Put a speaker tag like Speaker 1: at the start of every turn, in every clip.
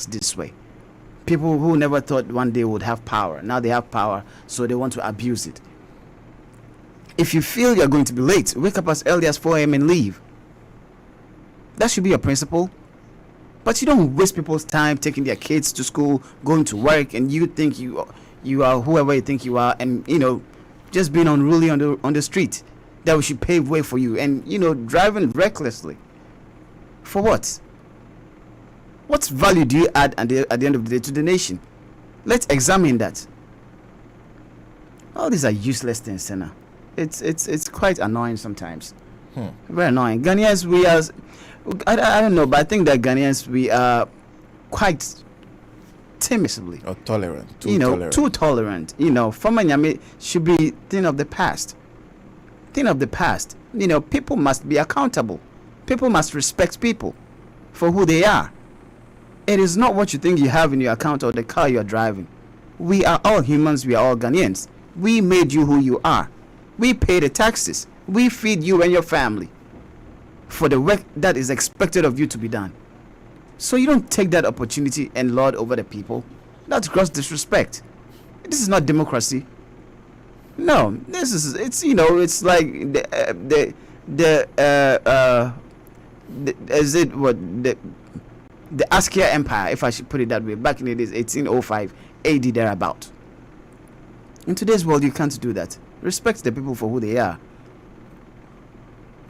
Speaker 1: this way. People who never thought one day would have power, now they have power, so they want to abuse it. If you feel you're going to be late, wake up as early as 4 a.m. and leave. That should be your principle. But you don't waste people's time taking their kids to school, going to work, and you think you are whoever you think you are, and just being unruly on the street. That we should pave way for you, and driving recklessly. For what? What value do you add at the end of the day to the nation? Let's examine that. All these are useless things, Senna. It's quite annoying sometimes. Very annoying. Ghanaians, we are. I don't know, but I think that Ghanaians, we are quite timidly.
Speaker 2: Or tolerant.
Speaker 1: Too tolerant. Former Nyame should be thing of the past. Thing of the past. People must be accountable. People must respect people for who they are. It is not what you think you have in your account or the car you are driving. We are all humans. We are all Ghanaians. We made you who you are. We pay the taxes. We feed you and your family for the work that is expected of you to be done. So you don't take that opportunity and lord over the people. That's gross disrespect. This is not democracy. No, it's like the Askia Empire, if I should put it that way, back in the days, 1805 AD thereabout. In today's world, you can't do that. Respect the people for who they are.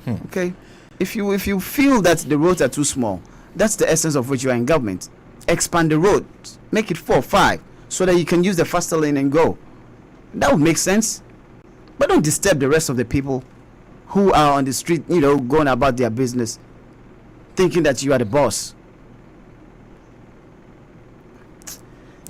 Speaker 1: Okay? If you feel that the roads are too small, that's the essence of which you are in government. Expand the roads, make it 4, 5, so that you can use the faster lane and go. That would make sense. But don't disturb the rest of the people who are on the street, going about their business, thinking that you are the boss.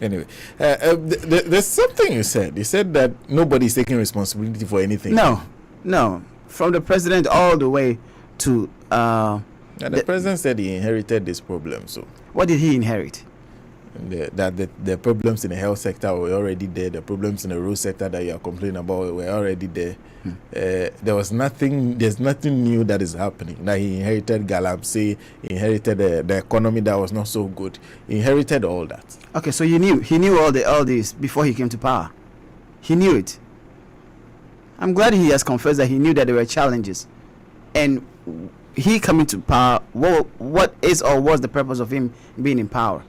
Speaker 2: Anyway, there's something you said. You said that nobody's taking responsibility for anything.
Speaker 1: No. From the president all the way to...
Speaker 2: the president said he inherited this problem. So
Speaker 1: what did he inherit?
Speaker 2: The problems in the health sector were already there. The problems in the road sector that you are complaining about were already there. There's nothing new that is happening. That he inherited Galamsey, he inherited the economy that was not so good. He inherited all that. Okay, so he knew all this before he came to power. He knew it. I'm glad he has confessed that he knew that there were challenges, and he coming to power. What is or was the purpose of him being in power?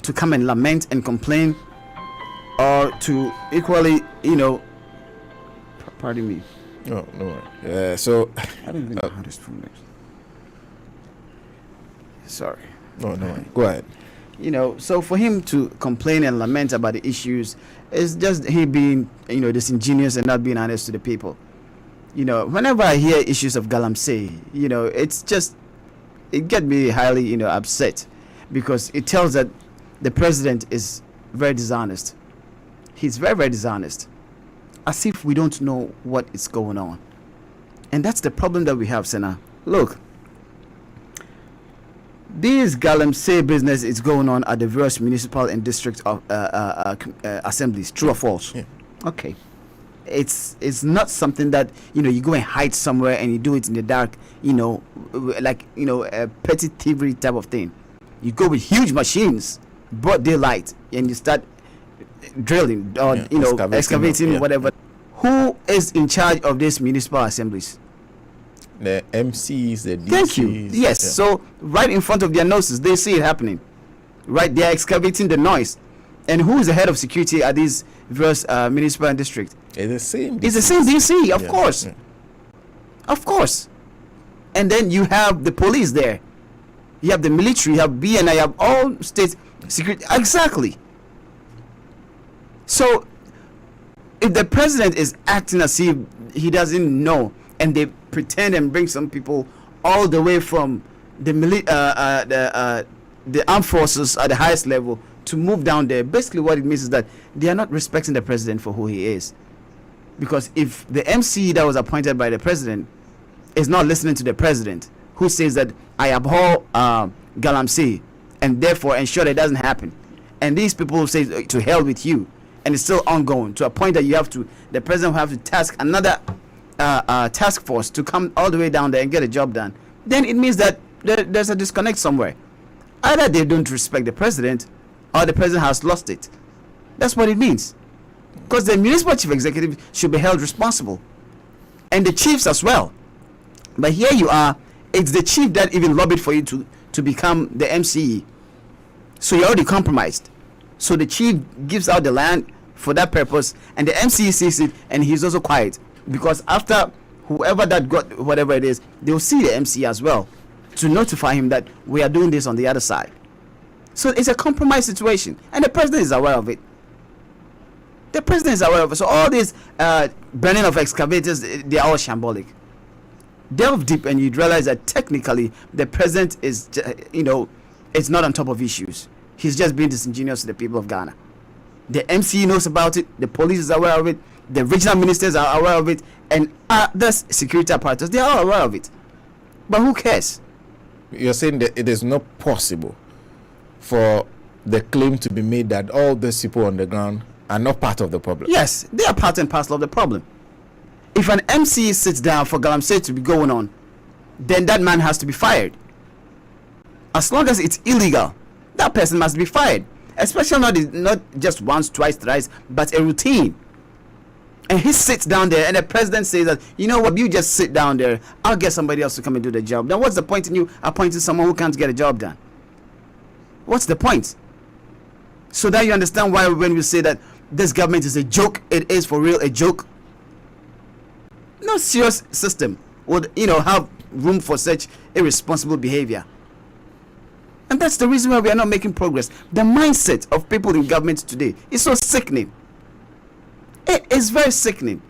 Speaker 2: To come and lament and complain, or to equally, pardon me. No worry. So
Speaker 1: I don't even know how this phone works. Sorry.
Speaker 2: No worry. Go ahead.
Speaker 1: So for him to complain and lament about the issues, it's just he being, disingenuous and not being honest to the people. Whenever I hear issues of Galamsey, it gets me highly, upset, because it tells that the president is very dishonest. He's very, very dishonest. As if we don't know what is going on. And that's the problem that we have, Senna. Look, this Galamsey business is going on at the various municipal and district assemblies. True or false?
Speaker 2: Yeah.
Speaker 1: Okay. It's not something that you go and hide somewhere and you do it in the dark. A petty thievery type of thing. You go with huge machines, broad daylight, and you start drilling or excavating whatever. Who is in charge of these municipal assemblies?
Speaker 2: The MCs, the DCs.
Speaker 1: Thank you. Yes. Yeah. So right in front of their noses, they see it happening. Right, they are excavating the noise. And who is the head of security at these various municipal and district?
Speaker 2: It's the same.
Speaker 1: It's the same DC, of course. Yeah. Of course. And then you have the police there. You have the military, you have BNI, you have all state security. Exactly. So if the president is acting as if he doesn't know, and they pretend and bring some people all the way from the armed forces at the highest level to move down there, basically what it means is that they are not respecting the president for who he is. Because if the MC that was appointed by the president is not listening to the president, who says that I abhor Galamsey and therefore ensure that it doesn't happen, and these people say to hell with you, and it's still ongoing to a point that the president will have to task another task force to come all the way down there and get a job done, then it means that there's a disconnect somewhere. Either they don't respect the president, or the president has lost it. That's what it means. Because the municipal chief executive should be held responsible, and the chiefs as well. But here you are, it's the chief that even lobbied for you to become the MCE. So you're already compromised. So the chief gives out the land for that purpose, and the MCE sees it, and he's also quiet. Because after whoever that got whatever it is, they'll see the MCE as well to notify him that we are doing this on the other side. So it's a compromised situation, and the president is aware of it. The president is aware of it. So all these burning of excavators, they are all shambolic. Delve deep and you'd realize that technically the president is, it's not on top of issues. He's just being disingenuous to the people of Ghana. The MCE knows about it. The police is aware of it. The regional ministers are aware of it. And the security apparatus, they are all aware of it. But who cares?
Speaker 2: You're saying that it is not possible for the claim to be made that all these people on the ground are not part of the problem.
Speaker 1: Yes, they are part and parcel of the problem. If an MCE sits down for Galamsey to be going on, then that man has to be fired. As long as it's illegal, that person must be fired. Especially not just once, twice, thrice, but a routine. And he sits down there and the president says that, you know what, you just sit down there, I'll get somebody else to come and do the job. Then what's the point in you appointing someone who can't get a job done? What's the point? So that you understand why when we say that this government is a joke, it is for real a joke. No serious system would, have room for such irresponsible behavior. And that's the reason why we are not making progress. The mindset of people in government today is so sickening. It is very sickening.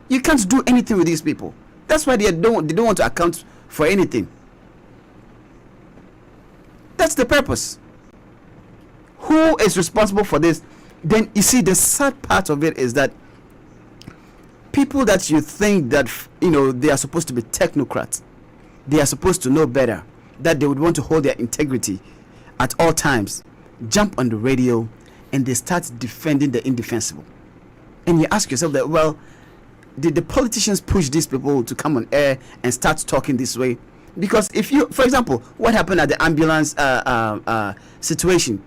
Speaker 1: You can't do anything with these people. That's why they don't want to account for anything. That's the purpose. Who is responsible for this? Then you see, the sad part of it is that people that you think that they are supposed to be technocrats, they are supposed to know better, that they would want to hold their integrity at all times, jump on the radio and they start defending the indefensible. And you ask yourself that, well, did the politicians push these people to come on air and start talking this way? Because if you, for example, what happened at the ambulance situation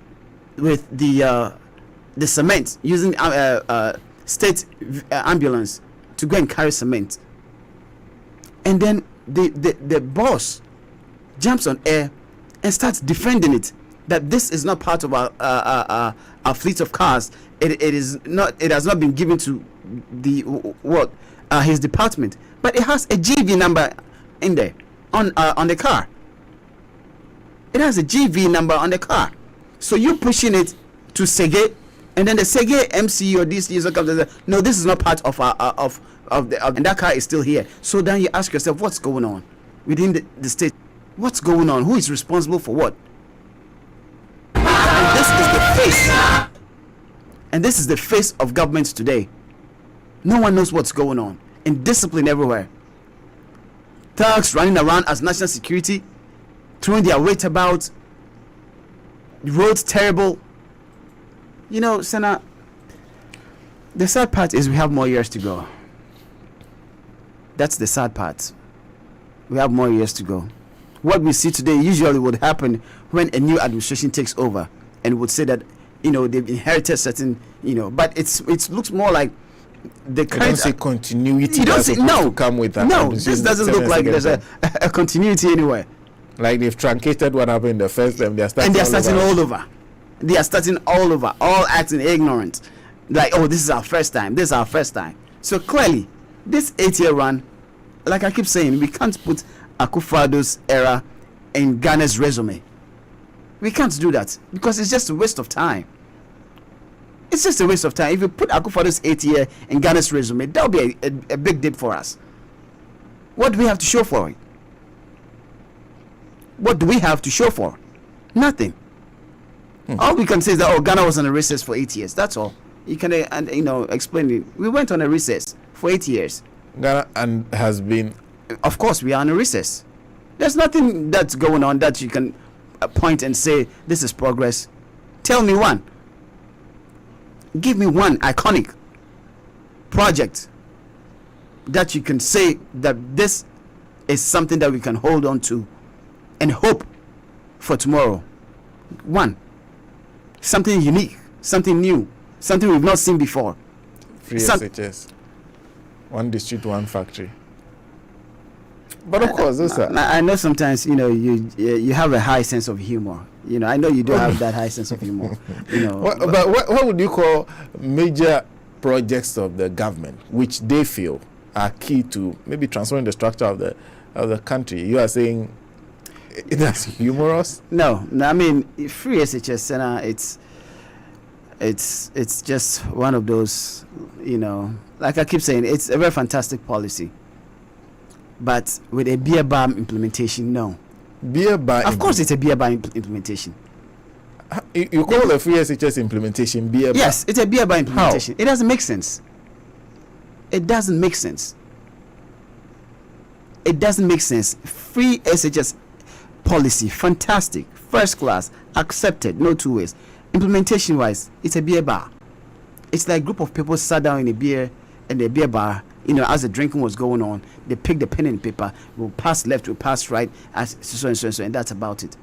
Speaker 1: with the cement, using state ambulance to go and carry cement, and then the boss jumps on air and starts defending it, that this is not part of our fleet of cars. It is not. It has not been given to his department, but it has a GV number in there on the car. It has a GV number on the car. So you pushing it to Sege, and then the Sege MC or DC user comes and says, no, this is not part of and that car is still here. So then you ask yourself, what's going on within the state? What's going on? Who is responsible for what? And this is the face. And this is the face of government today. No one knows what's going on. Indiscipline everywhere. Thugs running around as national security, throwing their weight about. Roads terrible. Senna, the sad part is we have more years to go. That's the sad part. We have more years to go. What we see today usually would happen when a new administration takes over and would say that, they've inherited certain, but it looks more like the current. You don't
Speaker 2: say continuity.
Speaker 1: You don't say, no.
Speaker 2: To come with that.
Speaker 1: No, this doesn't look like there's a continuity anywhere.
Speaker 2: Like they've truncated what happened the first time. They're starting
Speaker 1: all over. They are starting all over, all acting ignorant. Like, oh, this is our first time. This is our first time. So clearly, this 8-year run, like I keep saying, we can't put Akufo-Addo's era in Ghana's resume. We can't do that because it's just a waste of time. It's just a waste of time. If you put Akufo-Addo's 8-year in Ghana's resume, that'll be a big dip for us. What do we have to show for it? What do we have to show for? Nothing. All we can say is that Ghana was on a recess for 8 years. That's all. You can explain it. We went on a recess for 8 years.
Speaker 2: Ghana and has been.
Speaker 1: Of course, we are on a recess. There's nothing that's going on that you can point and say this is progress. Tell me one. Give me one iconic project that you can say that this is something that we can hold on to and hope for tomorrow. One. Something unique, something new, something we've not seen before.
Speaker 2: Free SHS. One district, one factory. But of course, those are...
Speaker 1: I know sometimes, you have a high sense of humor. I know you do have that high sense of humor.
Speaker 2: What would you call major projects of the government which they feel are key to maybe transforming the structure of the country? You are saying that's humorous?
Speaker 1: No, I mean, free SHS Center, it's just one of those, like I keep saying, it's a very fantastic policy. But with a beer bar implementation, no.
Speaker 2: Beer bar?
Speaker 1: Of course, it's a beer bar implementation.
Speaker 2: You call the free SHS implementation beer bar?
Speaker 1: Yes, it's a beer bar implementation.
Speaker 2: How?
Speaker 1: It doesn't make sense. It doesn't make sense. It doesn't make sense. Free SHS policy, fantastic, first class, accepted, no two ways. Implementation wise, it's a beer bar. It's like a group of people sat down in a beer bar. As the drinking was going on, they picked the pen and paper. We'll pass left, we'll pass right, as so and so and so, and that's about it.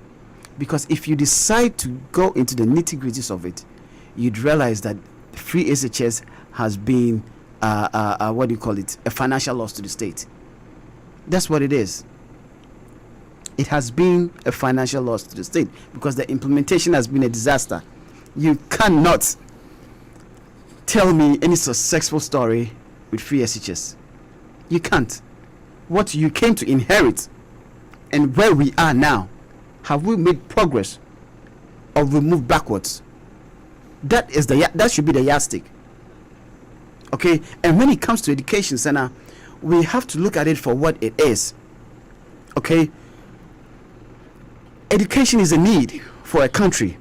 Speaker 1: Because if you decide to go into the nitty-gritties of it, you'd realize that free SHS has been a financial loss to the state. That's what it is. It has been a financial loss to the state because the implementation has been a disaster. You cannot tell me any successful story with free SHS. You can't. What you came to inherit and where we are now, have we made progress or we moved backwards? That should be the yardstick. Okay, and when it comes to education center, we have to look at it for what it is. Okay, education is a need for a country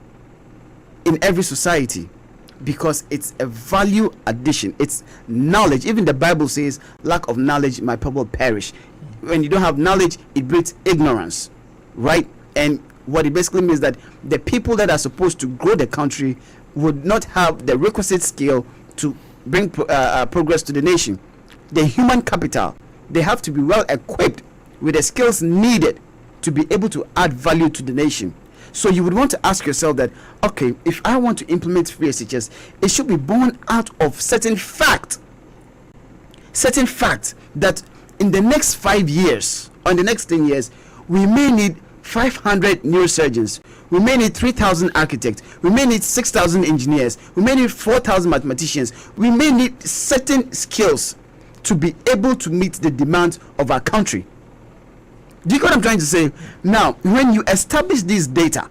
Speaker 1: in every society because it's a value addition. It's knowledge. Even the Bible says, lack of knowledge, my people perish. When you don't have knowledge, it breeds ignorance, right? And what it basically means that the people that are supposed to grow the country would not have the requisite skill to bring progress to the nation. The human capital, they have to be well equipped with the skills needed to be able to add value to the nation. So you would want to ask yourself that, okay, if I want to implement free SHS, it should be born out of certain fact that in the next 5 years or in the next 10 years, we may need 500 neurosurgeons, we may need 3,000 architects, we may need 6,000 engineers, we may need 4,000 mathematicians, we may need certain skills to be able to meet the demands of our country. Do you get what I'm trying to say? Now, when you establish this data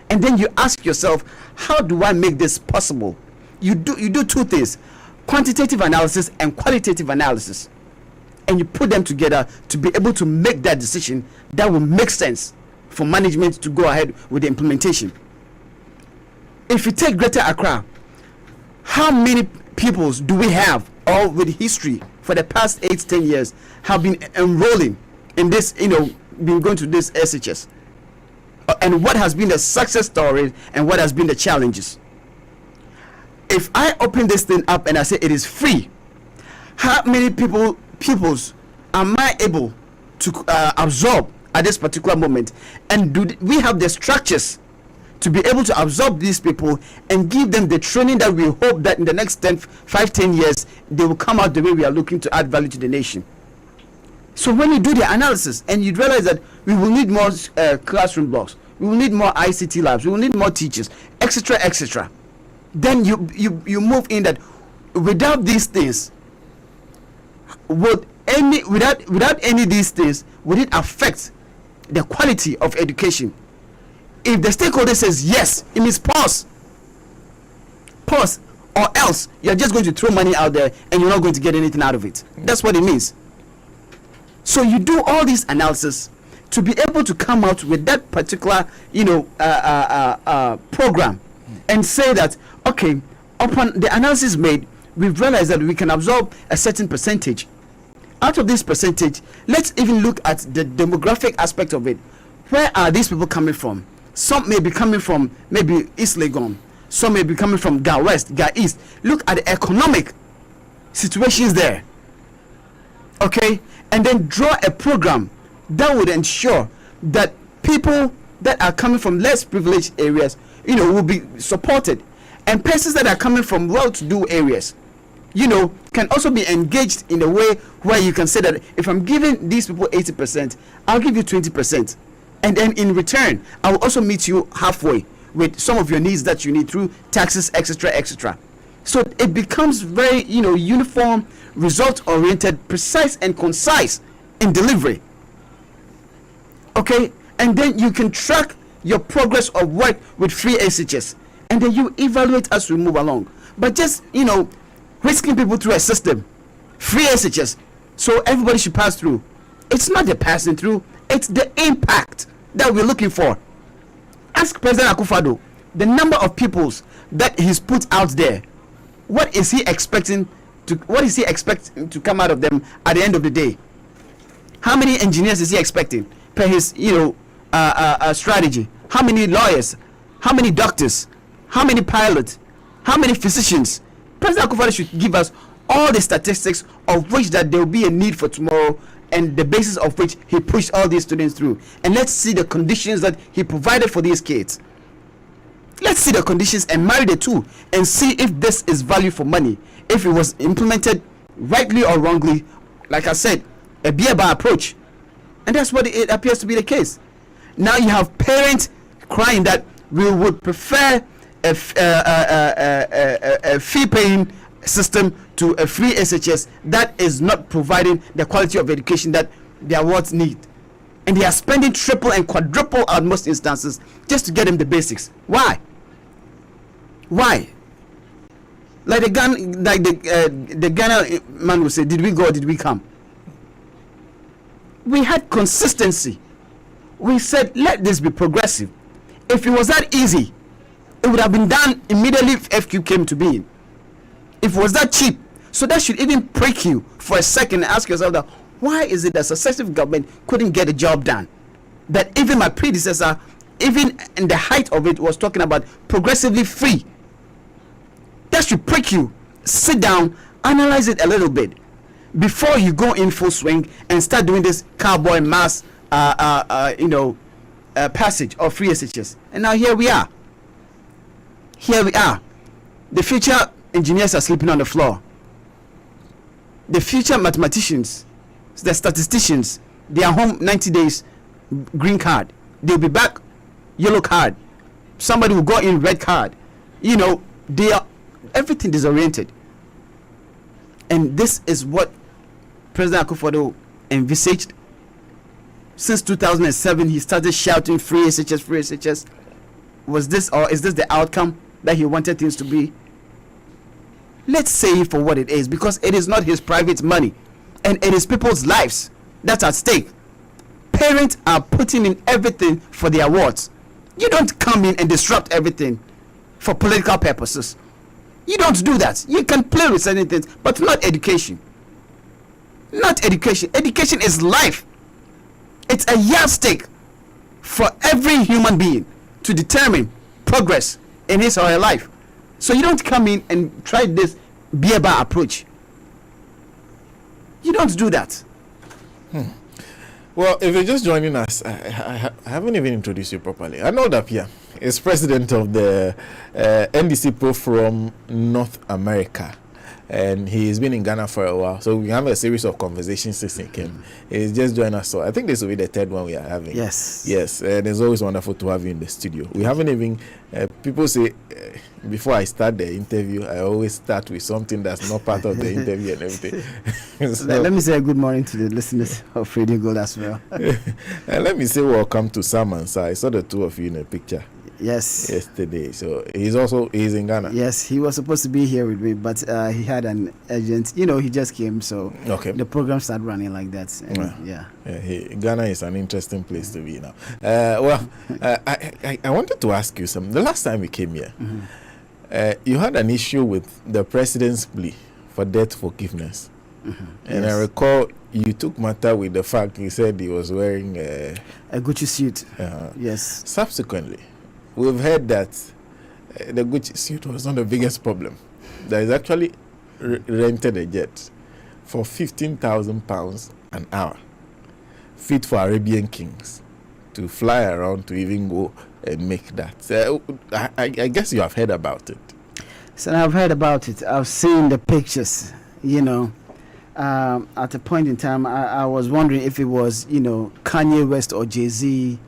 Speaker 1: and then you ask yourself, how do I make this possible? You do two things: quantitative analysis and qualitative analysis, and you put them together to be able to make that decision that will make sense for management to go ahead with the implementation. If you take Greater Accra, how many pupils do we have, all with history for the past 8-10 years, have been enrolling in this, been going to this SHS? And what has been the success story and what has been the challenges? If I open this thing up and I say it is free, how many pupils am I able to absorb at this particular moment? And do we have the structures to be able to absorb these people and give them the training that we hope that in the next 5-10 years they will come out the way we are looking to add value to the nation? So when you do the analysis and you realize that we will need more classroom blocks, we will need more ICT labs, we will need more teachers, etc., then you move in that without these things, without any of these things, would it affect the quality of education? If the stakeholder says yes, it means pause, or else you're just going to throw money out there and you're not going to get anything out of it. That's what it means. So you do all this analysis to be able to come out with that particular, program, and say that, okay, upon the analysis made, we've realized that we can absorb a certain percentage. Out of this percentage, let's even look at the demographic aspect of it. Where are these people coming from? Some may be coming from maybe East Legon. Some may be coming from Ga West, Ga East. Look at the economic situations there. Okay? And then draw a program that would ensure that people that are coming from less privileged areas will be supported. And persons that are coming from well-to-do areas, can also be engaged in a way where you can say that if I'm giving these people 80%, I'll give you 20%. And then in return, I will also meet you halfway with some of your needs that you need through taxes, etc., etc. So it becomes very, uniform, result-oriented, precise and concise in delivery. Okay? And then you can track your progress of work with free SHS. And then you evaluate as we move along. But just, whisking people through a system, free SHS, so everybody should pass through. It's not the passing through, it's the impact that we're looking for. Ask President Akufo-Addo the number of peoples that he's put out there. What is he expecting to come out of them at the end of the day? How many engineers is he expecting per his strategy? How many lawyers? How many doctors? How many pilots? How many physicians? President Akufo-Addo should give us all the statistics of which that there will be a need for tomorrow, and the basis of which he pushed all these students through. And let's see the conditions that he provided for these kids. Let's see the conditions and marry the two and see if this is value for money, if it was implemented rightly or wrongly. Like I said, a beer-bar approach. And that's what it appears to be the case. Now you have parents crying that we would prefer a fee-paying system to a free SHS that is not providing the quality of education that their wards need. And they are spending triple and quadruple at most instances just to get them the basics. Why? Like the Ghana man will say, did we go or did we come? We had consistency. We said, let this be progressive. If it was that easy, it would have been done immediately if FQ came to being. If it was that cheap, so that should even prick you for a second and ask yourself that, why is it that successive government couldn't get the job done? That even my predecessor, even in the height of it, was talking about progressively free. That should prick you. Sit down, analyze it a little bit before you go in full swing and start doing this cowboy mass passage of free SHS. And now here we are. The future engineers are sleeping on the floor. The future mathematicians, the statisticians, they are home 90 days, green card. They'll be back, yellow card. Somebody will go in, red card. They are everything disoriented. And this is what President Akufo-Addo envisaged. Since 2007, he started shouting free SHS, free SHS. Was this, or is this the outcome that he wanted things to be? Let's say it for what it is, because it is not his private money, and it is people's lives that's at stake. Parents are putting in everything for their awards. You don't come in and disrupt everything for political purposes. You don't do that. You can play with certain things, but not education. Not education. Education is life. It's a yardstick for every human being to determine progress in his or her life. So you don't come in and try this beer bar approach. You don't do that.
Speaker 2: Well, if you're just joining us, I haven't even introduced you properly. Arnold Appiah is president of the NDC Pro from North America. And he's been in Ghana for a while. So we have a series of conversations since he came. He's just joined us. So I think this will be the third one we are having.
Speaker 1: Yes.
Speaker 2: And it's always wonderful to have you in the studio. We haven't even, people say, before I start the interview, I always start with something that's not part of the interview and everything.
Speaker 1: So, let me say a good morning to the listeners of Radio Gold as well.
Speaker 2: And let me say welcome to Sam and Sai. I saw the two of you in a picture.
Speaker 1: Yes.
Speaker 2: Yesterday. So he's in Ghana.
Speaker 1: Yes, he was supposed to be here with me, but he had an urgent. He just came, so
Speaker 2: okay.
Speaker 1: The program started running like that. And
Speaker 2: Ghana is an interesting place to be now. I wanted to ask you something. The last time we came here, you had an issue with the president's plea for debt forgiveness, and I recall you took matter with the fact he said he was wearing a
Speaker 1: Gucci suit. Yes.
Speaker 2: Subsequently, we've heard that the Gucci suit was not the biggest problem. That is actually rented a jet for £15,000 an hour, fit for Arabian kings, to fly around to even go make that. I guess you have heard about it.
Speaker 1: So I've heard about it. I've seen the pictures. At a point in time, I was wondering if it was, Kanye West or Jay-Z,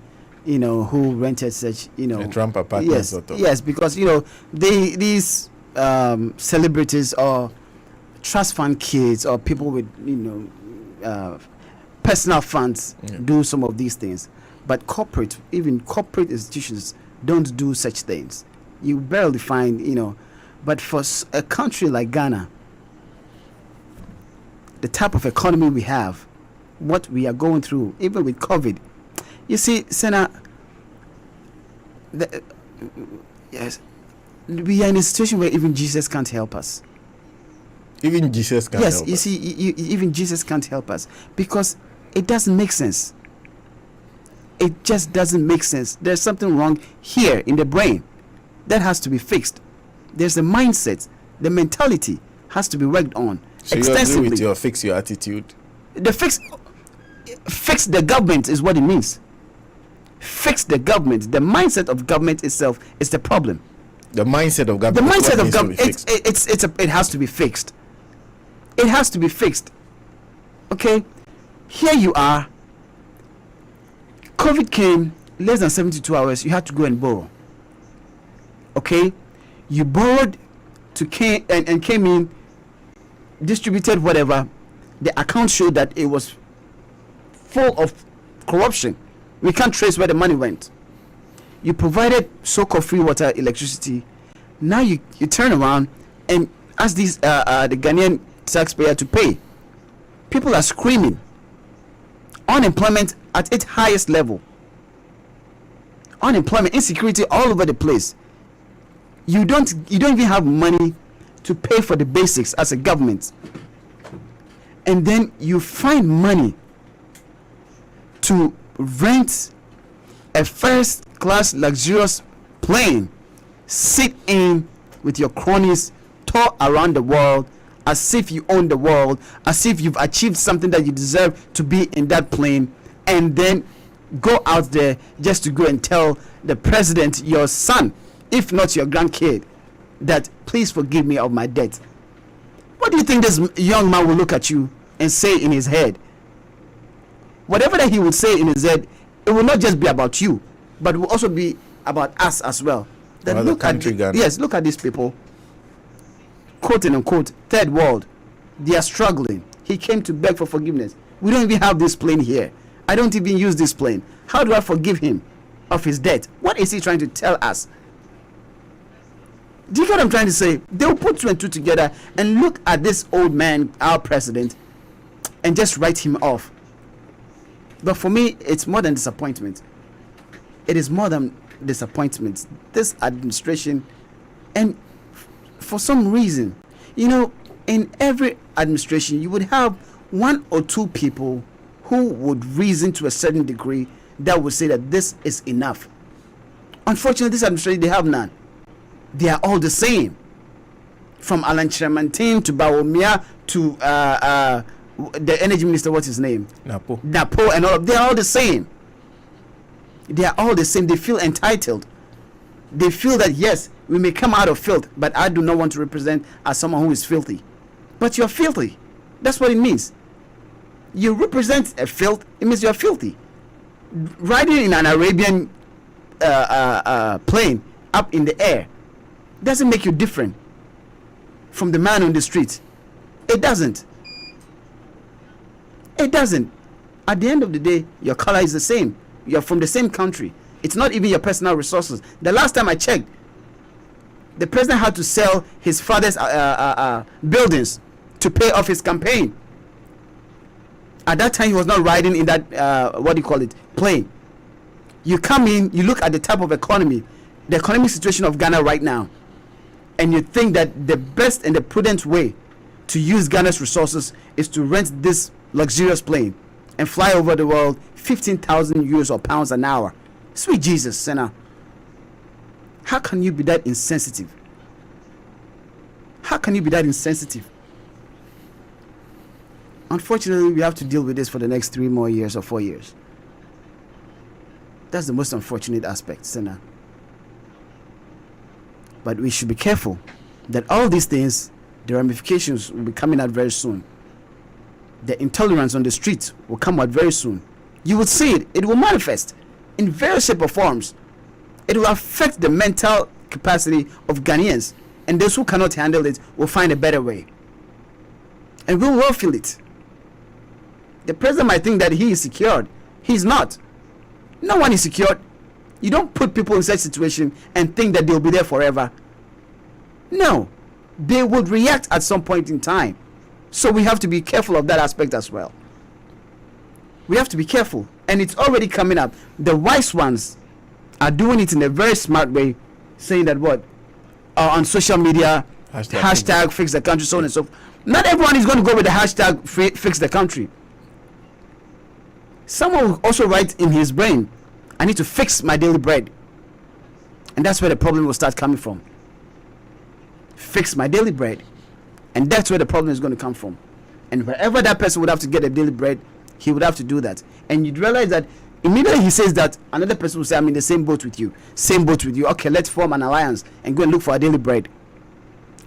Speaker 1: who rented such,
Speaker 2: A Trump apartment
Speaker 1: yes,
Speaker 2: sort of.
Speaker 1: yes, because these celebrities or trust fund kids or people with personal funds do some of these things, but even corporate institutions don't do such things. You barely find, but for a country like Ghana, the type of economy we have, what we are going through, even with COVID, you see, Senna, yes, we are in a situation where even Jesus can't help us.
Speaker 2: Even Jesus can't help us.
Speaker 1: Yes, you see, even Jesus can't help us because it doesn't make sense. It just doesn't make sense. There's something wrong here in the brain that has to be fixed. There's a mindset, the mentality has to be worked on
Speaker 2: So
Speaker 1: extensively.
Speaker 2: you agree with your fix your attitude?
Speaker 1: The fix the government is what it means. Fix the government. The mindset of government itself is the problem.
Speaker 2: The mindset of government.
Speaker 1: The mindset of
Speaker 2: needs to be
Speaker 1: government,
Speaker 2: fixed?
Speaker 1: it has to be fixed. It has to be fixed. Okay, here you are. COVID came, less than 72 hours. You had to go and borrow. Okay, you borrowed and came in, distributed whatever. The account showed that it was full of corruption. We can't trace where the money went. You provided so-called free water, electricity. Now you turn around and ask these the Ghanaian taxpayer to pay. People are screaming. Unemployment at its highest level. Unemployment, insecurity all over the place. You don't even have money to pay for the basics as a government. And then you find money to rent a first-class luxurious plane, sit in with your cronies, tour around the world as if you own the world, as if you've achieved something that you deserve to be in that plane, and then go out there just to go and tell the president, your son, if not your grandkid, that please forgive me of my debt. What do you think this young man will look at you and say in his head? Whatever that he would say in his head, it will not just be about you, but it will also be about us as well. Then look at look at these people, quote and unquote, third world. They are struggling. He came to beg for forgiveness. We don't even have this plane here. I don't even use this plane. How do I forgive him of his debt? What is he trying to tell us? Do you get what I'm trying to say? They'll put two and two together and look at this old man, our president, and just write him off. But for me, it's more than disappointment. It is more than disappointment. This administration, and for some reason, in every administration, you would have one or two people who would reason to a certain degree that would say that this is enough. Unfortunately, this administration, they have none. They are all the same. From Alan Chiramantin to Bawumia to the energy minister, what's his name?
Speaker 2: Napo
Speaker 1: and all of, they are all the same. They are all the same. They feel entitled. They feel that yes, we may come out of filth, but I do not want to represent as someone who is filthy. But you're filthy. That's what it means. You represent a filth, it means you're filthy. Riding in an Arabian plane up in the air doesn't make you different from the man on the street. It doesn't. It doesn't. At the end of the day, your color is the same. You're from the same country. It's not even your personal resources. The last time I checked, the president had to sell his father's buildings to pay off his campaign. At that time, he was not riding in that, plane. You come in, you look at the type of economy, the economic situation of Ghana right now, and you think that the best and the prudent way to use Ghana's resources is to rent this luxurious plane and fly over the world, 15,000 euros or pounds an hour. Sweet Jesus, Senna. How can you be that insensitive? How can you be that insensitive? Unfortunately, we have to deal with this for the next 3 more years or 4 years. That's the most unfortunate aspect, Senna. But we should be careful that all these things, the ramifications will be coming out very soon. The intolerance on the streets will come out very soon. You will see it. It will manifest in various shape or forms. It will affect the mental capacity of Ghanaians, and those who cannot handle it will find a better way. And we will all feel it. The president might think that he is secured. He's not. No one is secured. You don't put people in such situation and think that they'll be there forever. No. They would react at some point in time. So we have to be careful of that aspect as well. We have to be careful. And it's already coming up. The wise ones are doing it in a very smart way, saying that what? On social media, hashtag fix the country, so on and so forth. Not everyone is going to go with the hashtag fix the country. Someone will also write in his brain, I need to fix my daily bread. And that's where the problem will start coming from. Fix my daily bread. And that's where the problem is going to come from. And wherever that person would have to get a daily bread, he would have to do that. And you'd realize that immediately he says that, another person will say, I'm in the same boat with you. Same boat with you. Okay, let's form an alliance and go and look for our daily bread.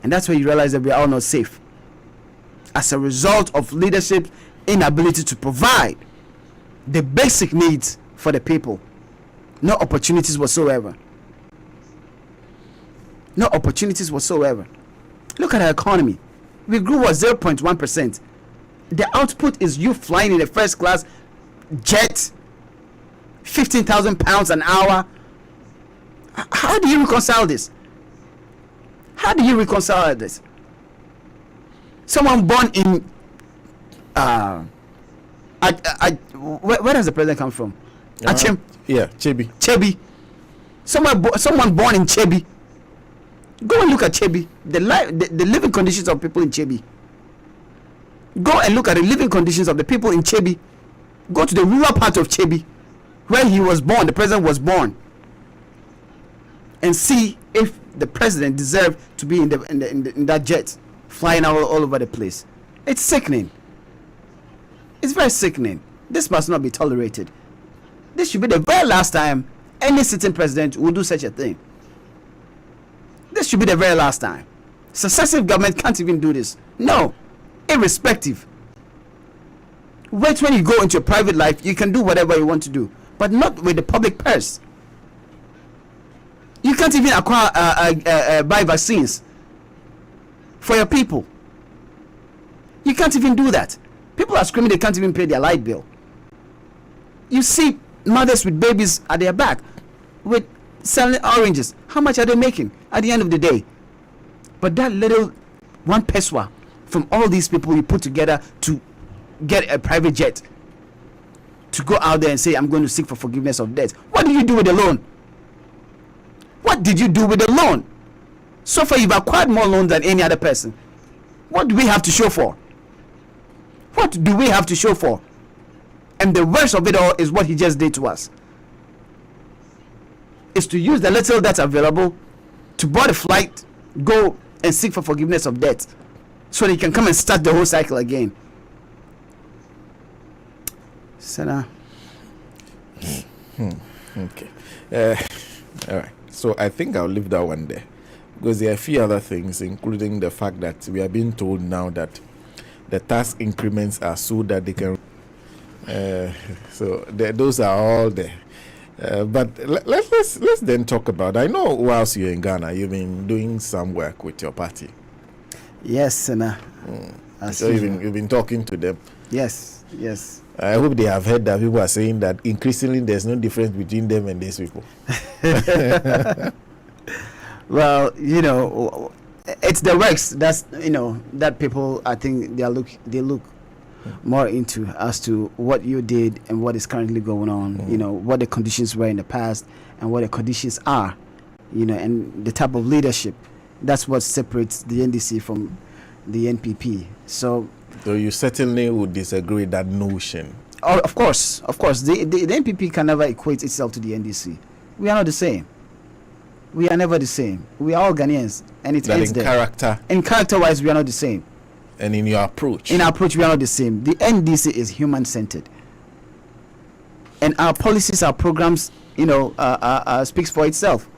Speaker 1: And that's where you realize that we are all not safe. As a result of leadership's inability to provide the basic needs for the people. No opportunities whatsoever. No opportunities whatsoever. Look at our economy. We grew at 0.1%. The output is you flying in a first class jet, 15,000 pounds an hour. How do you reconcile this? How do you reconcile this? Someone born in where does the president come from? Achim.
Speaker 2: Yeah, Chebi.
Speaker 1: Chebi. Someone born in Chebi. Go and look at Chebi. The living conditions of people in Chebi. Go and look at the living conditions of the people in Chebi. Go to the rural part of Chebi, where he was born, the president was born, and see if the president deserved to be in that jet, flying all over the place. It's sickening. It's very sickening. This must not be tolerated. This should be the very last time any sitting president will do such a thing. This should be the very last time. Successive government can't even do this. No. Irrespective. Wait, when you go into your private life, you can do whatever you want to do, but not with the public purse. You can't even buy vaccines for your people. You can't even do that. People are screaming they can't even pay their light bill. You see mothers with babies at their back with selling oranges. How much are they making at the end of the day? But that little one peswa from all these people you put together to get a private jet to go out there and say, I'm going to seek for forgiveness of debt. What did you do with the loan? What did you do with the loan? So far, you've acquired more loans than any other person. What do we have to show for? What do we have to show for? And the worst of it all is what he just did to us. Is to use the little that's available to board a flight, go and seek for forgiveness of debt, so that he can come and start the whole cycle again. Senna.
Speaker 2: Okay. All right. So I think I'll leave that one there, because there are a few other things, including the fact that we are being told now that the tax increments are so that they can. Those are all there. But let's then talk about. I know whilst you're in Ghana, you've been doing some work with your party.
Speaker 1: Yes, Senna.
Speaker 2: So you've been talking to them.
Speaker 1: Yes.
Speaker 2: I hope they have heard that people are saying that increasingly there's no difference between them and these people.
Speaker 1: Well, it's the works that's that people, I think they look more into as to what you did and what is currently going on. What the conditions were in the past and what the conditions are. And the type of leadership. That's what separates the NDC from the NPP. So
Speaker 2: you certainly would disagree with that notion.
Speaker 1: Oh, of course. The NPP can never equate itself to the NDC. We are not the same. We are never the same. We are all Ghanaians, and it ends there.
Speaker 2: Character.
Speaker 1: In character-wise, we are not the same.
Speaker 2: And in your approach.
Speaker 1: In our approach, we are not the same. The NDC is human-centered. and our policies, our programs, speaks for itself.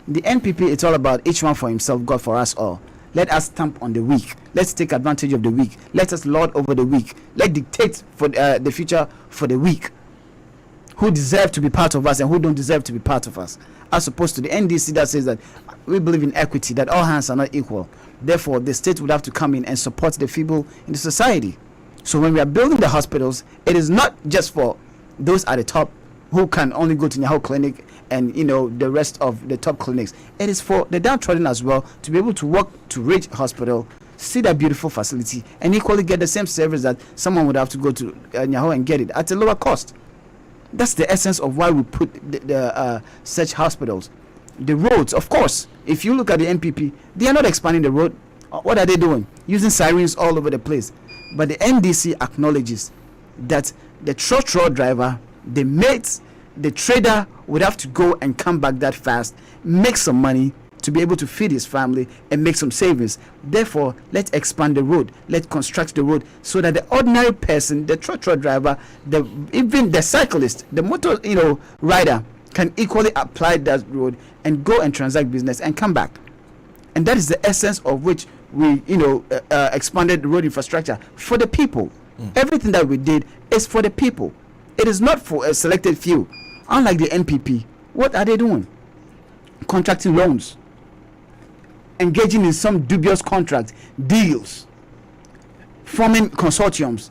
Speaker 1: The NPP, it's all about each one for himself, God for us all. Let us stamp on the weak. Let's take advantage of the weak. Let us lord over the weak. Let dictate for the future for the weak, who deserve to be part of us and who don't deserve to be part of us, as opposed to the NDC that says that we believe in equity, that all hands are not equal. Therefore, the state would have to come in and support the feeble in the society. So when we are building the hospitals, it is not just for those at the top who can only go to Nyahau Clinic and the rest of the top clinics. It is for the downtrodden as well to be able to walk to Ridge Hospital, see that beautiful facility, and equally get the same service that someone would have to go to Nyahau and get it at a lower cost. That's the essence of why we put the such hospitals. The roads, of course, if you look at the NPP, they are not expanding the road. What are they doing? Using sirens all over the place. But the NDC acknowledges that the truck driver, the mates, the trader would have to go and come back that fast, make some money to be able to feed his family and make some savings. Therefore, let's expand the road. Let's construct the road so that the ordinary person, the truck driver, even the cyclist, the motor rider can equally apply that road and go and transact business and come back. And that is the essence of which we expanded the road infrastructure for the people. Everything that we did is for the people. It is not for a selected few. Unlike the NPP, what are they doing? Contracting loans, engaging in some dubious contract deals, forming consortiums,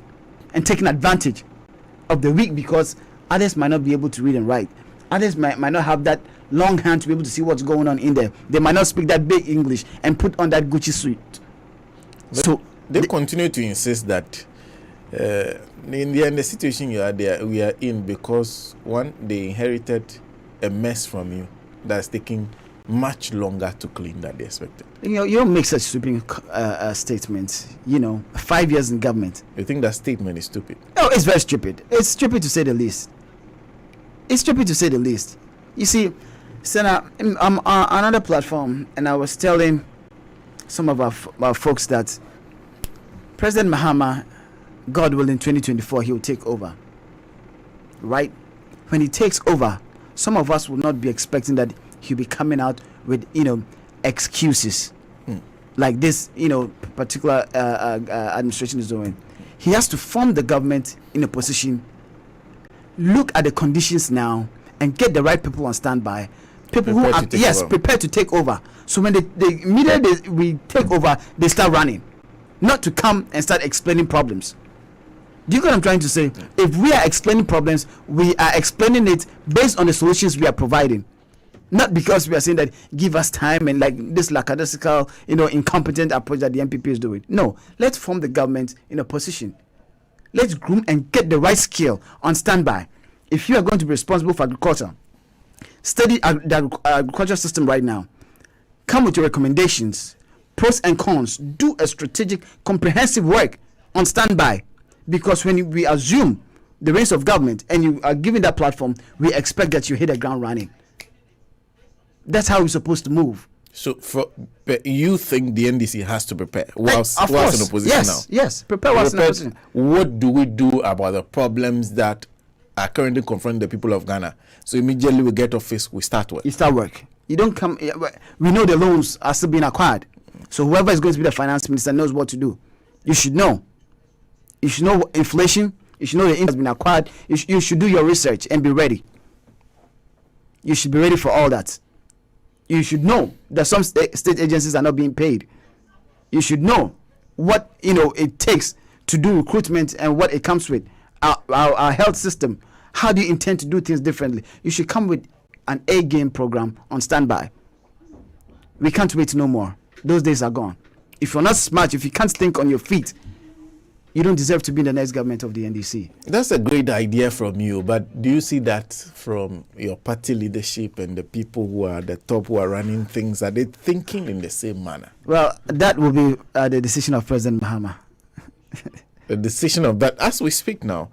Speaker 1: and taking advantage of the weak because others might not be able to read and write. Others might not have that long hand to be able to see what's going on in there. They might not speak that big English and put on that Gucci suit.
Speaker 2: But so they continue to insist that in the end, the situation we are in, because one, they inherited a mess from you that's taking much longer to clean than they expected.
Speaker 1: You don't make such sweeping statements. 5 years in government.
Speaker 2: You think that statement is stupid?
Speaker 1: Oh, it's very stupid. It's stupid to say the least. It's stupid to say the least. You see, Senna, I'm on another platform, and I was telling some of our folks that President Mahama, God willing, 2024, he will take over. Right? When he takes over, some of us will not be expecting that he'll be coming out with, excuses like this, particular administration is doing. He has to form the government in a position, look at the conditions now, and get the right people on standby. People who are prepared to take over. So when they immediately we take over, they start running, not to come and start explaining problems. Do you get what I'm trying to say? If we are explaining problems, we are explaining it based on the solutions we are providing, not because we are saying that give us time and like this lackadaisical, incompetent approach that the NPP is doing. No, let's form the government in a position. Let's groom and get the right skill on standby. If you are going to be responsible for agriculture, study the agriculture system right now. Come with your recommendations, pros and cons. Do a strategic, comprehensive work on standby. Because when we assume the reins of government and you are given that platform, we expect that you hit the ground running. That's how we're supposed to move.
Speaker 2: So, you think the NDC has to prepare whilst in opposition now?
Speaker 1: Yes, prepare whilst in opposition.
Speaker 2: What do we do about the problems that are currently confronting the people of Ghana? So immediately we get office, we start work.
Speaker 1: You start work. You don't come. We know the loans are still being acquired. So whoever is going to be the finance minister knows what to do. You should know. You should know inflation. You should know the interest has been acquired. You should do your research and be ready. You should be ready for all that. You should know that some state agencies are not being paid. You should know what it takes to do recruitment and what it comes with. Our health system. How do you intend to do things differently? You should come with an A-game program on standby. We can't wait no more. Those days are gone. If you're not smart, if you can't think on your feet, you don't deserve to be in the next government of the NDC.
Speaker 2: That's a great idea from you, but do you see that from your party leadership and the people who are at the top who are running things? Are they thinking in the same manner?
Speaker 1: Well, that will be the decision of President Mahama.
Speaker 2: The decision of that, as we speak now,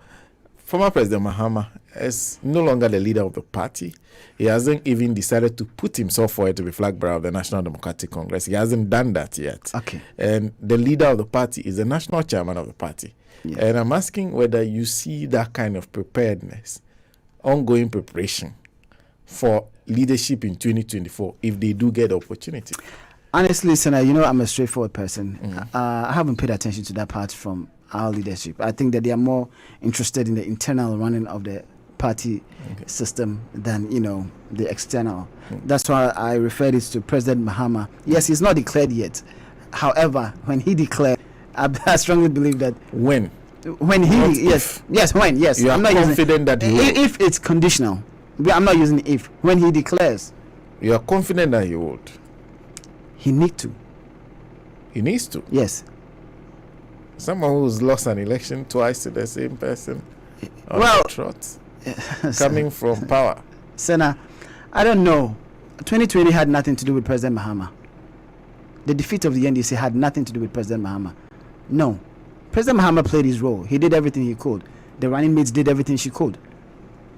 Speaker 2: former President Mahama is no longer the leader of the party. He hasn't even decided to put himself forward to be flag bearer of the National Democratic Congress. He hasn't done that yet.
Speaker 1: Okay.
Speaker 2: And the leader of the party is the national chairman of the party. Yes. And I'm asking whether you see that kind of preparedness ongoing preparation for leadership in 2024 if they do get the opportunity?
Speaker 1: Honestly, Senator, I'm a straightforward person. I haven't paid attention to that part from our leadership. I think that they are more interested in the internal running of the party system than, the external. That's why I referred it to President Mahama. Yes, he's not declared yet. However, when he declared, I strongly believe that
Speaker 2: when
Speaker 1: he yes,
Speaker 2: you
Speaker 1: I'm
Speaker 2: are
Speaker 1: not
Speaker 2: confident that he will.
Speaker 1: if it's conditional. I'm not using if. When he declares,
Speaker 2: You are confident that he would.
Speaker 1: he need to.
Speaker 2: He needs to.
Speaker 1: Yes.
Speaker 2: Someone who's lost an election twice to the same person. On
Speaker 1: Well-
Speaker 2: the trot, coming from power.
Speaker 1: Senna, I don't know. 2020 had nothing to do with President Mahama. The defeat of the NDC had nothing to do with President Mahama. No. President Mahama played his role. He did everything he could. The running mates did everything she could.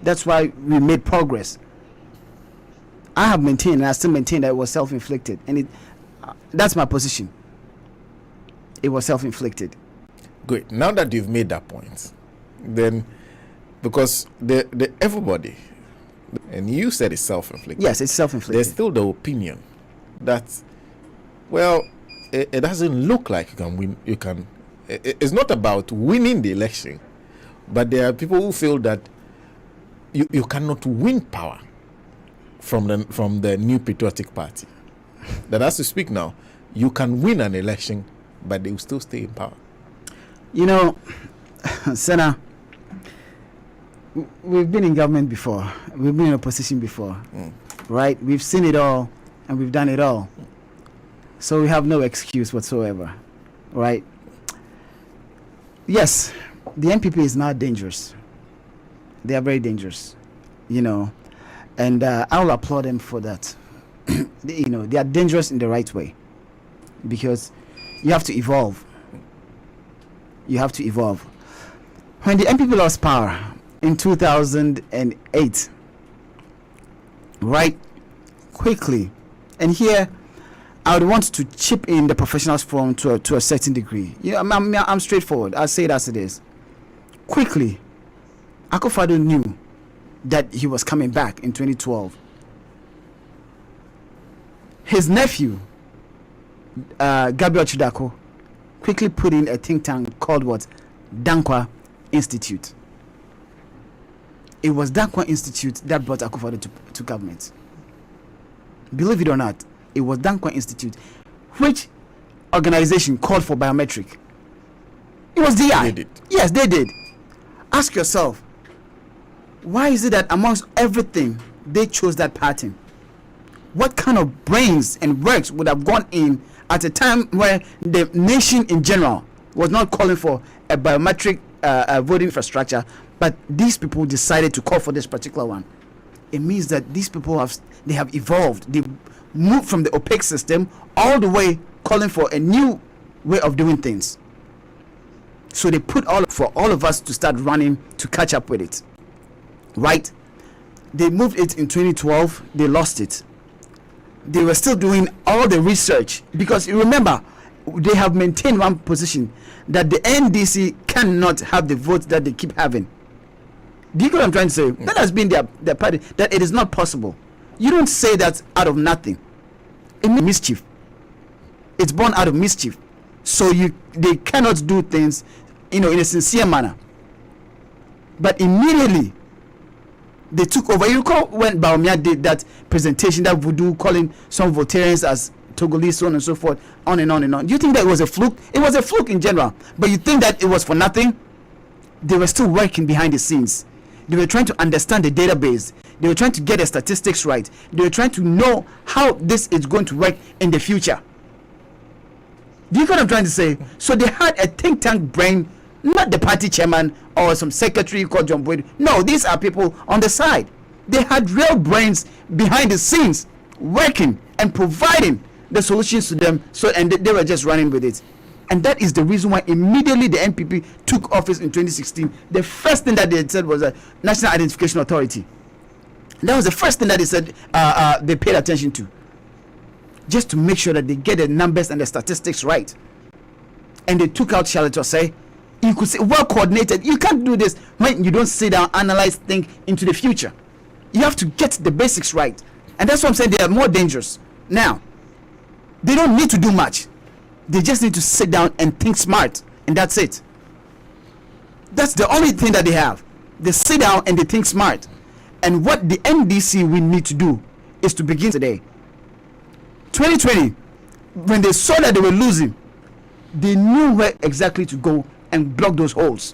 Speaker 1: That's why we made progress. I have maintained, and I still maintain, that it was self-inflicted. And that's my position. It was self-inflicted.
Speaker 2: Good. Now that you've made that point, then because the everybody, and you said it's self-inflicted.
Speaker 1: Yes, it's self-inflicted.
Speaker 2: There's still the opinion that, well, it doesn't look like you can win. It's not about winning the election, but there are people who feel that you cannot win power from the New Patriotic Party. That as to speak now, you can win an election, but they will still stay in power.
Speaker 1: Senna, we've been in government before. We've been in opposition before. Right? We've seen it all, and we've done it all. So we have no excuse whatsoever. Right? Yes, the NPP is now dangerous. They are very dangerous, and I will applaud them for that. They are dangerous in the right way, because you have to evolve. You have to evolve. When the NPP lost power in 2008, right, quickly, and here I would want to chip in the professionals forum to a certain degree. I'm straightforward. I'll say it as it is. Quickly, Akufo-Addo knew that he was coming back in 2012. His nephew, Gabriel Chidako, quickly put in a think tank called what? Dankwa Institute. It was Dankwa Institute that brought Akufo-Addo to government. Believe it or not, it was Dankwa Institute. Which organization called for biometric? It was DI.
Speaker 2: They did.
Speaker 1: Yes, they did. Ask yourself, why is it that amongst everything they chose that pattern? What kind of brains and works would have gone in at a time where the nation in general was not calling for a biometric voting infrastructure, but these people decided to call for this particular one? It means that these people have evolved. They moved from the opaque system all the way calling for a new way of doing things. So they put for all of us to start running to catch up with it. Right? They moved it in 2012. They lost it. They were still doing all the research, because you remember, they have maintained one position, that the NDC cannot have the votes that they keep having. Do you get what I'm trying to say? That has been their party, that it is not possible. You don't say that out of nothing. It means mischief. It's born out of mischief. So they cannot do things, in a sincere manner. But immediately they took over. You recall when Bawumia did that presentation, that voodoo, calling some Voltarians as Togolese, so on and so forth, on and on and on. Do you think that it was a fluke? It was a fluke in general. But you think that it was for nothing? They were still working behind the scenes. They were trying to understand the database. They were trying to get the statistics right. They were trying to know how this is going to work in the future. Do you know what I'm trying to say? So they had a think tank brain, not the party chairman or some secretary called John Boyd. No, these are people on the side. They had real brains behind the scenes, working and providing the solutions to them. And they were just running with it. And that is the reason why immediately the NPP took office in 2016. The first thing that they said was a National Identification Authority. That was the first thing that they said they paid attention to, just to make sure that they get the numbers and the statistics right. And they took out Charlotte Osei, You could say well coordinated. You can't do this when you don't sit down, analyze, think into the future. You have to get the basics right. And that's what I'm saying, they are more dangerous. Now, they don't need to do much. They just need to sit down and think smart. And that's it. That's the only thing that they have. They sit down and they think smart. And what the NDC will need to do is to begin today. 2020, when they saw that they were losing, they knew where exactly to go and block those holes.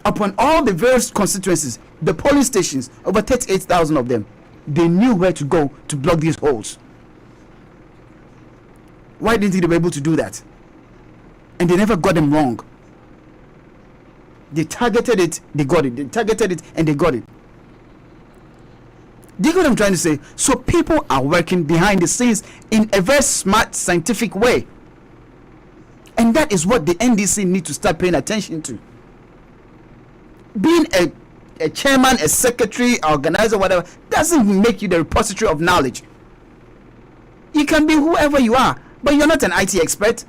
Speaker 1: Upon all the various constituencies, the polling stations, over 38,000 of them, they knew where to go to block these holes. Why didn't they be able to do that? And they never got them wrong. They targeted it, they got it. They targeted it, and they got it. Do you get what I'm trying to say? So people are working behind the scenes in a very smart, scientific way. And that is what the NDC need to start paying attention to. Being a chairman, a secretary, organizer, whatever, doesn't make you the repository of knowledge. You can be whoever you are, but you're not an IT expert.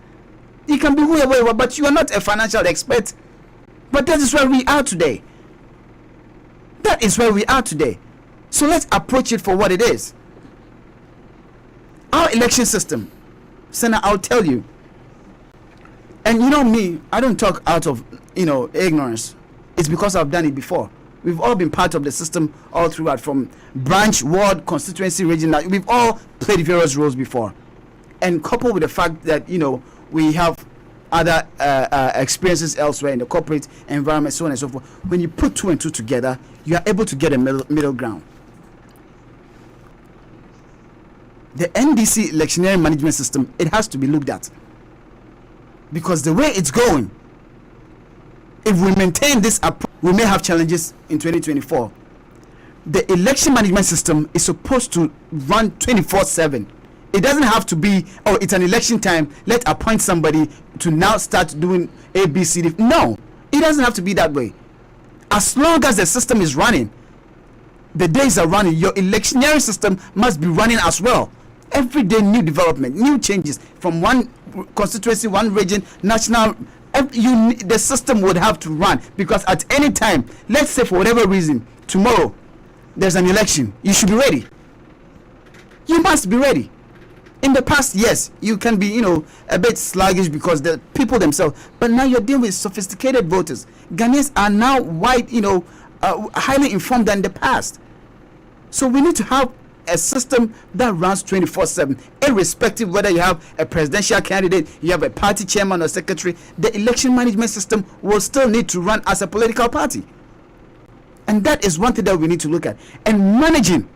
Speaker 1: You can be whoever you are, but you are not a financial expert. But that is where we are today. That is where we are today. So let's approach it for what it is. Our election system, Senator, I'll tell you. And you know me, I don't talk out of, ignorance. It's because I've done it before. We've all been part of the system all throughout, from branch, ward, constituency, regional. We've all played various roles before. And coupled with the fact that, we have other experiences elsewhere in the corporate environment, so on and so forth. When you put 2 and 2 together, you are able to get a middle ground. The NDC electioneering management system, it has to be looked at. Because the way it's going, if we maintain this approach, we may have challenges in 2024. The election management system is supposed to run 24/7. It doesn't have to be, it's an election time, let's appoint somebody to now start doing A, B, C, D. No, it doesn't have to be that way. As long as the system is running, the days are running, your electioneering system must be running as well. Every day, new development, new changes from one constituency, one region, national. The system would have to run, because at any time, let's say for whatever reason, tomorrow there's an election, you should be ready. You must be ready. In the past, yes, you can be, a bit sluggish because the people themselves, but now you're dealing with sophisticated voters. Ghanaians are now highly informed than the past. So we need to have a system that runs 24/7, irrespective whether you have a presidential candidate, you have a party chairman or secretary. The election management system will still need to run as a political party. And that is one thing that we need to look at. And managing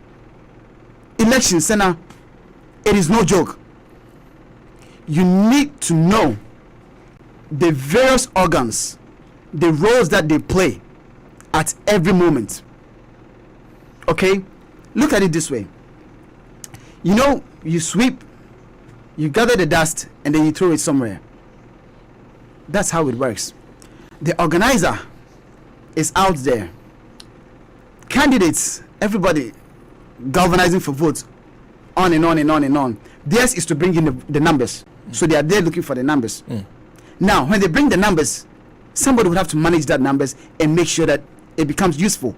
Speaker 1: elections, Senator, it is no joke. You need to know the various organs, the roles that they play at every moment. Okay? Look at it this way. You sweep, you gather the dust, and then you throw it somewhere. That's how it works. The organizer is out there. Candidates, everybody galvanizing for votes, on and on and on and on. Theirs is to bring in the numbers. So they are there looking for the numbers. Now, when they bring the numbers, somebody would have to manage that numbers and make sure that it becomes useful.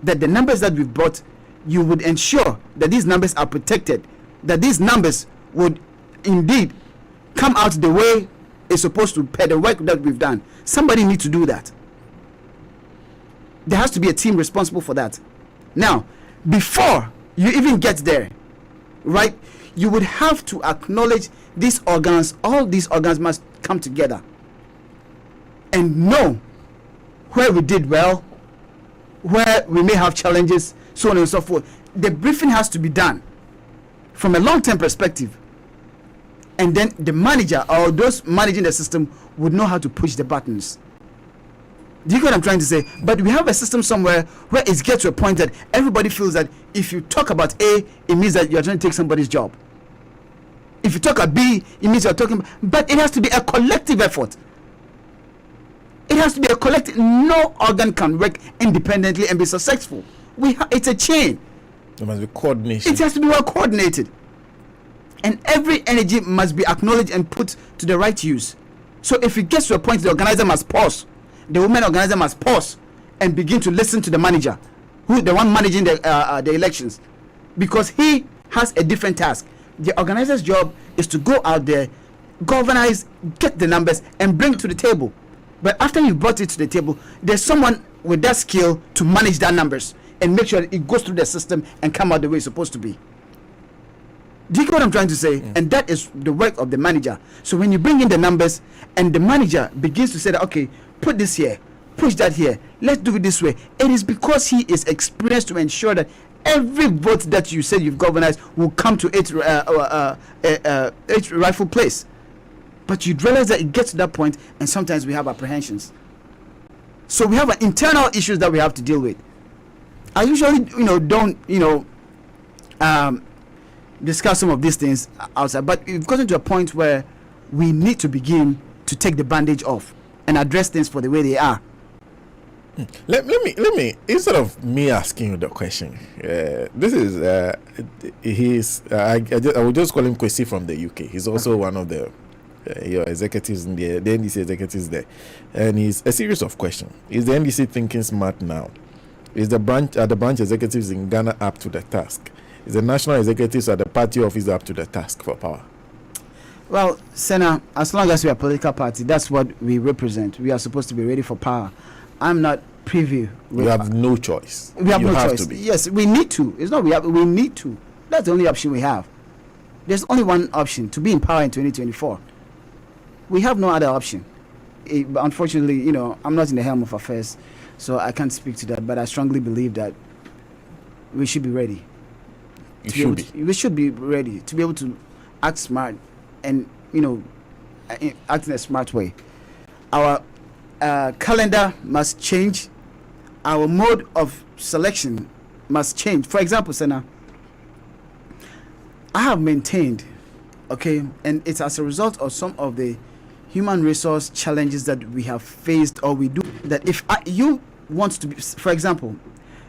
Speaker 1: That the numbers that we've brought, you would ensure that these numbers are protected, that these numbers would indeed come out the way it's supposed to per the work that we've done. Somebody needs to do that. There has to be a team responsible for that. Now, before you even get there, right, you would have to acknowledge these organs. All these organs must come together and know where we did well, where we may have challenges, so on and so forth. The briefing has to be done from a long-term perspective, and then the manager or those managing the system would know how to push the buttons. Do you get what I'm trying to say? But we have a system somewhere where it gets to a point that everybody feels that if you talk about A, it means that you're trying to take somebody's job. If you talk about B, it means you're talking. But it has to be a collective effort. It has to be a collective. No organ can work independently and be successful. It's a chain.
Speaker 2: There must be coordination.
Speaker 1: It has to be well coordinated. And every energy must be acknowledged and put to the right use. So if it gets to a point, the organizer must pause. The women organizer must pause and begin to listen to the manager, who the one managing the elections, because he has a different task. The organizer's job is to go out there, galvanize, get the numbers, and bring it to the table. But after you brought it to the table, there's someone with that skill to manage that numbers and make sure that it goes through the system and come out the way it's supposed to be. Do you get what I'm trying to say? And that is the work of the manager. So when you bring in the numbers and the manager begins to say that, okay, put this here, push that here, let's do it this way, it is because he is experienced to ensure that every vote that you said you've galvanized will come to its rightful place. But you'd realize that it gets to that point, and sometimes we have apprehensions. So we have internal issues that we have to deal with. I usually, don't, discuss some of these things outside, but we've gotten to a point where we need to begin to take the bandage off and address things for the way they are.
Speaker 2: Let me instead of me asking you the question, this is I will just call him Kwesi from the UK. He's also one of the your executives in the NDC executives there, and he's a series of questions. Is the NDC thinking smart now? Is the branch executives in Ghana up to the task? Is the national executives at the party office up to the task for power?
Speaker 1: Well, Senna, as long as we are a political party, that's what we represent. We are supposed to be ready for power. I'm not privy.
Speaker 2: You have no choice.
Speaker 1: We have
Speaker 2: you
Speaker 1: no
Speaker 2: have
Speaker 1: choice.
Speaker 2: To be.
Speaker 1: Yes, we need to. It's not we need to. That's the only option we have. There's only one option: to be in power in 2024. We have no other option. Unfortunately, I'm not in the helm of affairs, so I can't speak to that. But I strongly believe that we should be ready. We should be ready to be able to act smart and act in a smart way. Our calendar must change. Our mode of selection must change. For example, Senna, I have maintained, and it's as a result of some of the human resource challenges that we have faced or we do, that if you want to be, for example,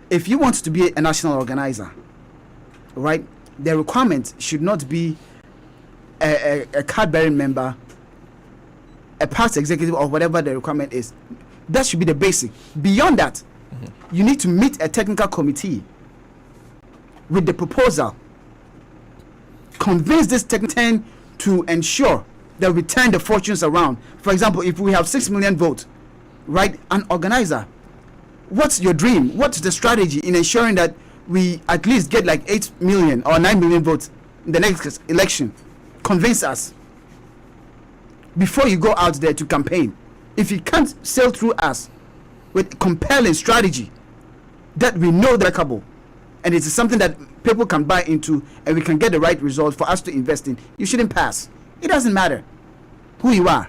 Speaker 1: if you want to be a national organizer, right, the requirement should not be a card-bearing member, a past executive, or whatever the requirement is. That should be the basic. Beyond that, you need to meet a technical committee with the proposal, convince this technical to ensure that we turn the fortunes around. For example, if we have 6 million votes, right, an organizer, what's your dream? What's the strategy in ensuring that we at least get like 8 million or 9 million votes in the next election? Convince us before you go out there to campaign. If you can't sail through us with compelling strategy that we know that's workable, and it's something that people can buy into and we can get the right result for us to invest in, you shouldn't pass. It doesn't matter who you are.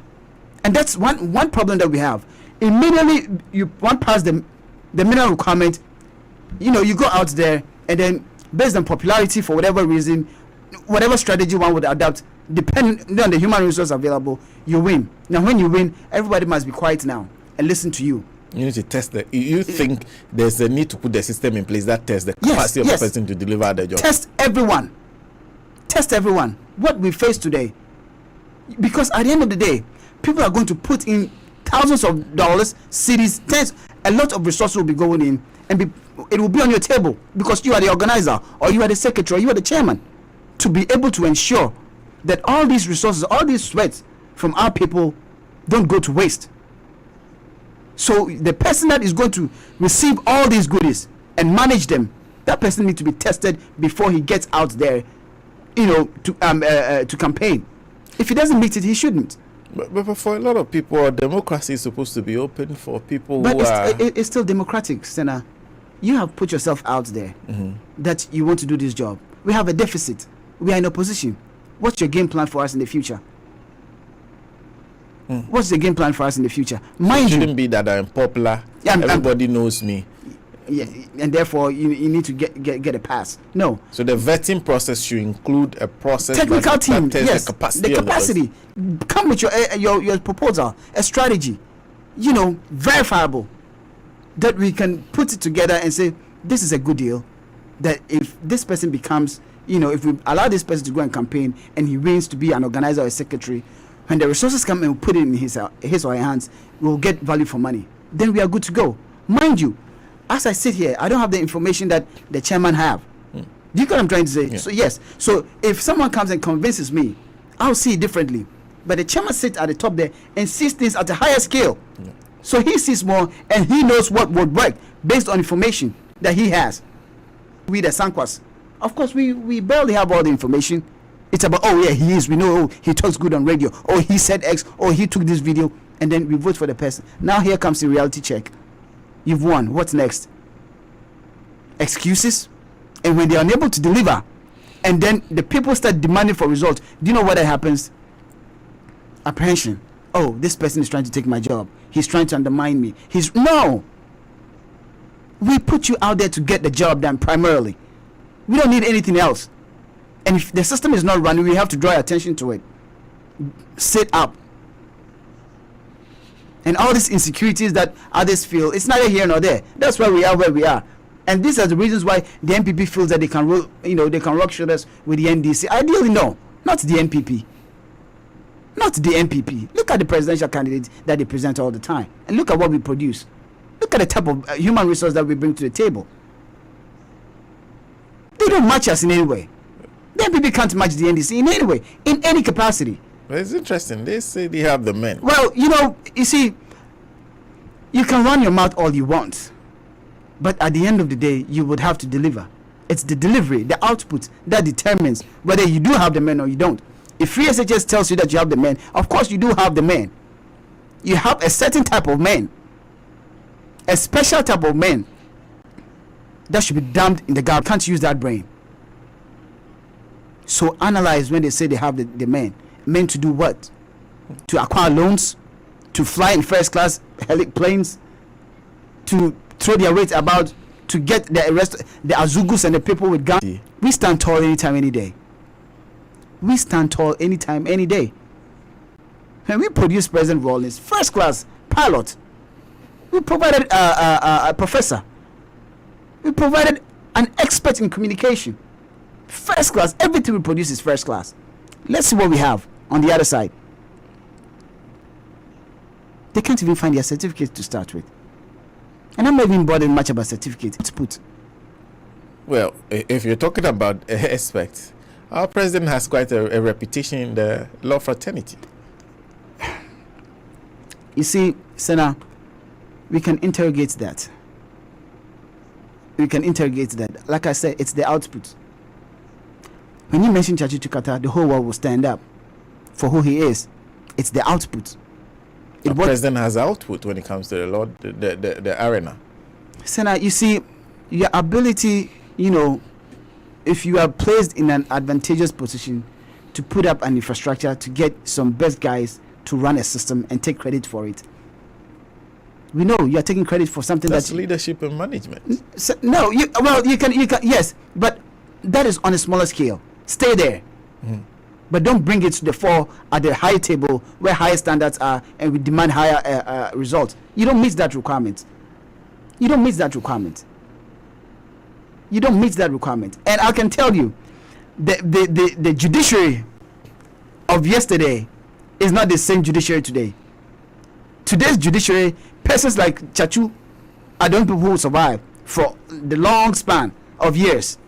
Speaker 1: And that's one problem that we have. Immediately you want pass the minimum requirement, you go out there, and then based on popularity, for whatever reason, whatever strategy one would adopt, depending on the human resource available, you win. Now when you win, everybody must be quiet now and listen to you. You
Speaker 2: need to test you think there's a need to put the system in place that tests the capacity of the person to deliver the job.
Speaker 1: Test everyone. What we face today, because at the end of the day, people are going to put in thousands of dollars, cities, tens, a lot of resources will be going in, and it will be on your table because you are the organizer, or you are the secretary, or you are the chairman, to be able to ensure that all these resources, all these sweats from our people don't go to waste. So the person that is going to receive all these goodies and manage them, that person needs to be tested before he gets out there, to campaign. If he doesn't meet it, he shouldn't.
Speaker 2: But for a lot of people, democracy is supposed to be open for people
Speaker 1: it's still democratic, Senna. You have put yourself out there that you want to do this job. We have a deficit. We are in opposition. What's your game plan for us in the future? What's the game plan for us in the future?
Speaker 2: It shouldn't be that I'm popular. Everybody knows me.
Speaker 1: Yeah, and therefore you need to get a pass. No.
Speaker 2: So the vetting process should include a process.
Speaker 1: Technical team, yes.
Speaker 2: The capacity.
Speaker 1: Come with your proposal, a strategy, verifiable, that we can put it together and say this is a good deal. That if this person becomes, if we allow this person to go and campaign and he wins to be an organizer or a secretary, When the resources come and we put it in his or her hands, we'll get value for money. Then we are good to go. Mind you, as I sit here, I don't have the information that the chairman have. Do you get what I'm trying to say?
Speaker 2: Yeah.
Speaker 1: So yes. So if someone comes and convinces me, I'll see it differently. But the chairman sits at the top there and sees things at a higher scale.
Speaker 2: Yeah.
Speaker 1: So he sees more and he knows what would work based on information that he has. We the Sankwas, of course, we barely have all the information. It's about, oh yeah, he is. We know, oh, he talks good on radio. Oh, he said X. Oh, he took this video. And then we vote for the person. Now here comes the reality check. You've won. What's next? Excuses. And when they are unable to deliver, and then the people start demanding for results, do you know what happens? Apprehension. Oh, this person is trying to take my job. He's trying to undermine me. No. We put you out there to get the job done primarily. We don't need anything else. And if the system is not running, we have to draw attention to it. Sit up. And all these insecurities that others feel, it's neither here nor there. That's why we are where we are. And these are the reasons why the NPP feels that they can roll, they can rock shoulders with the NDC. Ideally, no, not the NPP. Not the NPP. Look at the presidential candidates that they present all the time. And look at what we produce. Look at the type of human resource that we bring to the table. They don't match us in any way. The NPP can't match the NDC in any way, in any capacity.
Speaker 2: But it's interesting. They say they have the men.
Speaker 1: Well, you see, you can run your mouth all you want, but at the end of the day, you would have to deliver. It's the delivery, the output that determines whether you do have the men or you don't. If Free SHS tells you that you have the men, of course you do have the men. You have a certain type of men, a special type of men that should be dumped in the garbage. Can't use that brain. So analyze when they say they have the men. Men to do what? To acquire loans, to fly in first class planes, to throw their weight about, to get the Azugus and the people with guns.
Speaker 2: Yeah.
Speaker 1: We stand tall anytime, any day. We stand tall anytime, any day. When we produce President Rawlings, first class pilot, we provided a professor, we provided an expert in communication, first class. Everything we produce is first class. Let's see what we have on the other side. They can't even find their certificate to start with. And I'm not even bothered much about certificate. It's put.
Speaker 2: Well, if you're talking about aspects, our president has quite a reputation in the law fraternity.
Speaker 1: You see, Senna, we can interrogate that. We can interrogate that. Like I said, it's the output. When you mention Chachi Tukata, the whole world will stand up for who he is. It's the output.
Speaker 2: The president has output when it comes to the law, the arena.
Speaker 1: Senna, you see, your ability, if you are placed in an advantageous position to put up an infrastructure to get some best guys to run a system and take credit for it. We know you are taking credit for something
Speaker 2: that's leadership and management.
Speaker 1: No, you can yes, but that is on a smaller scale. Stay there. But don't bring it to the fore at the high table where higher standards are and we demand higher results. You don't meet that requirement. You don't meet that requirement. You don't meet that requirement. And I can tell you, the judiciary of yesterday is not the same judiciary today. Today's judiciary, persons like Chachu are the only people who will survive for the long span of years.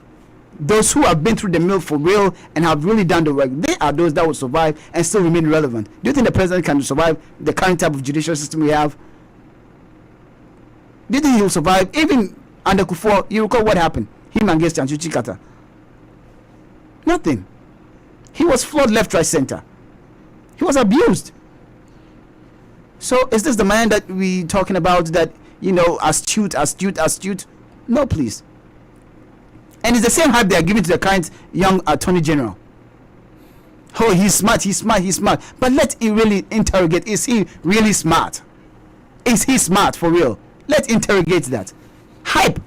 Speaker 1: Those who have been through the mill for real and have really done the work, they are those that will survive and still remain relevant. Do you think the president can survive the current type of judicial system we have? Do you think he will survive? Even under Kufuor, you recall what happened? Him against Chachu Chikata. Nothing. He was flawed left, right, center. He was abused. So is this the man that we talking about that, astute? No, please. And it's the same hype they are giving to the current young attorney general. Oh, he's smart. But let's really interrogate. Is he really smart? Is he smart for real? Let's interrogate that. Hype